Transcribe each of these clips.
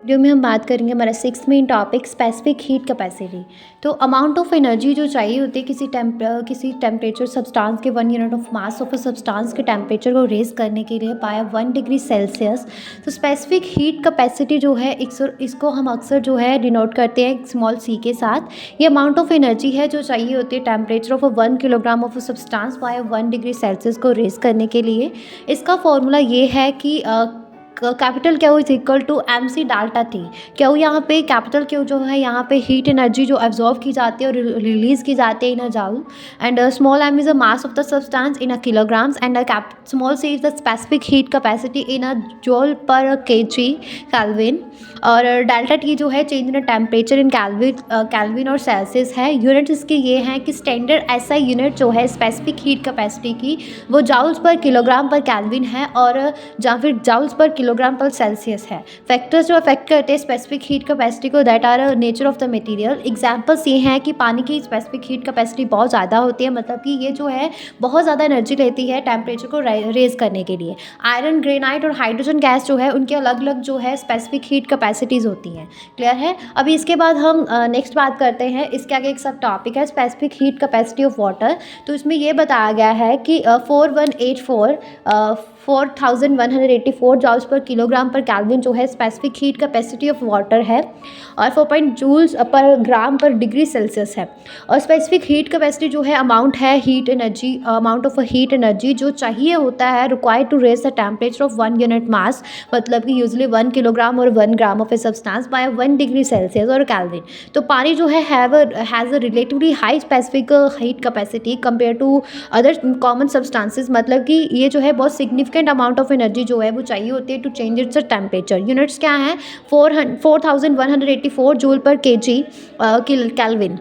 Video में हम बात करेंगे हमारा 6th main topic specific heat capacity. तो अमाउंट ऑफ एनर्जी जो चाहिए होती है किसी टेम्परेचर सब्सटेंस के 1 unit of mass of a substance के टेम्परेचर को रेज करने के लिए बाय 1 डिग्री सेल्सियस। तो स्पेसिफिक हीट कैपेसिटी जो है इसको हम अक्सर जो है डिनोट करते हैं स्मॉल सी के साथ। ये अमाउंट ऑफ एनर्जी है जो चाहिए होती है temperature of 1 kilogram of a substance by 1 degree Celsius को रेज करने के लिए। इसका फॉर्मूला ये है कि capital Q is equal to M C delta T. Q यहाँ पे कैपिटल क्यू जो है यहाँ पे हीट एनर्जी जो एब्जॉर्व की जाती है और रिलीज की जाती है in a joule, and small M is a mass of the substance in a kilograms, and small C is the specific heat capacity in a joule per KG kelvin. और delta T जो है change in temperature in kelvin और Celsius है। Unit इसकी ये हैं कि standard ऐसा यूनिट जो है स्पेसिफिक हीट कैपेसिटी की वो जाउल्स पर किलोग्राम पर केल्विन है और या फिर जाउल्स पर किलोग्राम पर सेल्सियस है। फैक्टर्स जो अफेक्ट करते हैं स्पेसिफिक हीट कैपेसिटी को that are nature of the material. Examples ये हैं कि पानी की स्पेसिफिक हीट कैपेसिटी बहुत ज़्यादा होती है, मतलब कि ये जो है बहुत ज़्यादा एनर्जी लेती है टेम्परेचर को रेज करने के लिए। आयरन, ग्रेनाइट और हाइड्रोजन गैस जो है उनके अलग अलग जो है स्पेसिफिक हीट कैपेसिटीज़ होती हैं। क्लियर है। अभी इसके बाद हम नेक्स्ट बात करते हैं। इसके आगे एक सब टॉपिक है specific heat capacity of water. तो इसमें ये बताया गया है कि 4184 जॉल्स पर किलोग्राम पर केल्विन जो है specific heat capacity of water है और 4 जूल्स पर ग्राम पर डिग्री सेल्सियस है। और स्पेसिफिक हीट कैपेसिटी जो है अमाउंट है heat energy, amount of heat energy जो चाहिए होता है required to raise the temperature of 1 unit mass, मतलब कि यूजली 1 किलोग्राम और 1 gram of a substance by 1 degree Celsius और केल्विन। तो पानी जो है has a relatively high specific heat capacity compare to other common substances, मतलब कि ये जो है बहुत सिग्निफिकेंट अमाउंट ऑफ एनर्जी जो है वो चाहिए होती है to change its temperature. Units क्या हैं? 4184 जूल पर केजी केल्विन।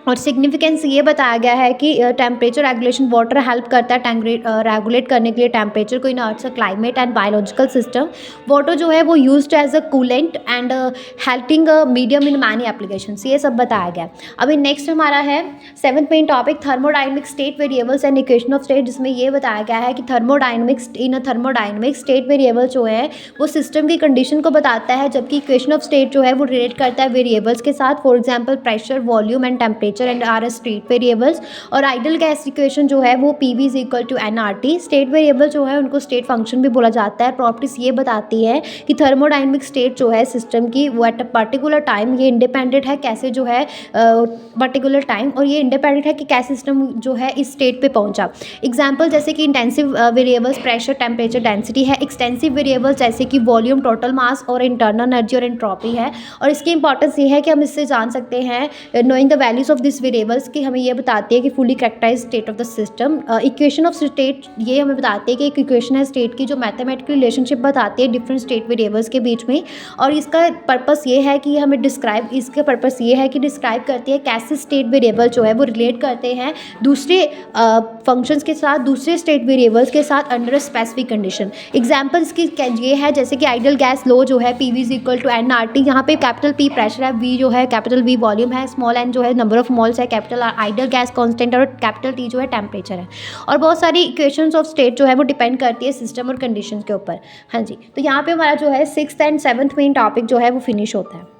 और सिग्निफिकेंस ये बताया गया है कि टेम्परेचर रेगुलेशन वाटर हेल्प करता है रेगुलेट करने के लिए टेम्परेचर को in earth climate and biological system. Water जो है वो used as a coolant and helping medium in many applications, ये सब बताया गया। अभी नेक्स्ट हमारा है 7th main topic thermodynamic state variables and equation of state, जिसमें ये बताया गया है कि थर्मोडायनेमिक स्टेट वेरिएबल जो है वो सिस्टम की कंडीशन को बताता है, जबकि इक्वेशन ऑफ स्टेट जो है वो रिलेट करता है वेरिएबल्स के साथ। For example pressure, volume and temperature and are state variables. और आइडियल गैस इक्वेशन जो है वो PV is equal to nRT। State variable जो है उनको स्टेट फंक्शन भी बोला जाता है। प्रॉपर्टीज ये बताती है कि थर्मोडायनेमिक स्टेट जो है सिस्टम की वो एट अ पर्टिकुलर टाइम ये इंडिपेंडेंट है कैसे जो है पर्टिकुलर टाइम, और ये इंडिपेंडेंट है कि कैसे सिस्टम जो है इस स्टेट पे पहुंचा। एग्जाम्पल जैसे कि intensive variables pressure, temperature, density है। एक्सटेंसिव वेरिएबल्स जैसे कि वॉल्यूम, टोटल मास और इंटरनल एनर्जी और एंट्रोपी है। और इसकी इंपॉर्टेंस ये है कि हम इससे जान सकते हैं knowing the values of this variables की हमें ये बताती है कि fully characterise state of the system. Equation of state ये हमें बताती है कि एक इक्वेशन है स्टेट की जो मैथमेटिकल रिलेशनशिप बताती है डिफरेंट स्टेट वेरिएबल्स के बीच में। और इसका पर्पस ये है कि हमें डिस्क्राइब करती है कैसे स्टेट वेरिएबल जो है वो रिलेट करते हैं दूसरे फंक्शंस के साथ, दूसरे स्टेट वेरिएबल्स के साथ अंडर स्पेसिफिक कंडीशन। एग्जाम्पल इसकी ये है जैसे कि आइडियल गैस लो जो है PV is equal to nRT। यहाँ पे कैपिटल P प्रेशर है, V जो है कैपिटल V वॉल्यूम है, स्मॉल n जो है नंबर ऑफ मोल्स है, capital R ideal gas constant और कैपिटल T जो है टेम्परेचर है। और बहुत सारी इक्वेशंस ऑफ स्टेट जो है वो डिपेंड करती है सिस्टम और कंडीशन के ऊपर। हाँ जी, तो यहाँ पे हमारा जो है 6th and 7th main topic जो है वो फिनिश होता है।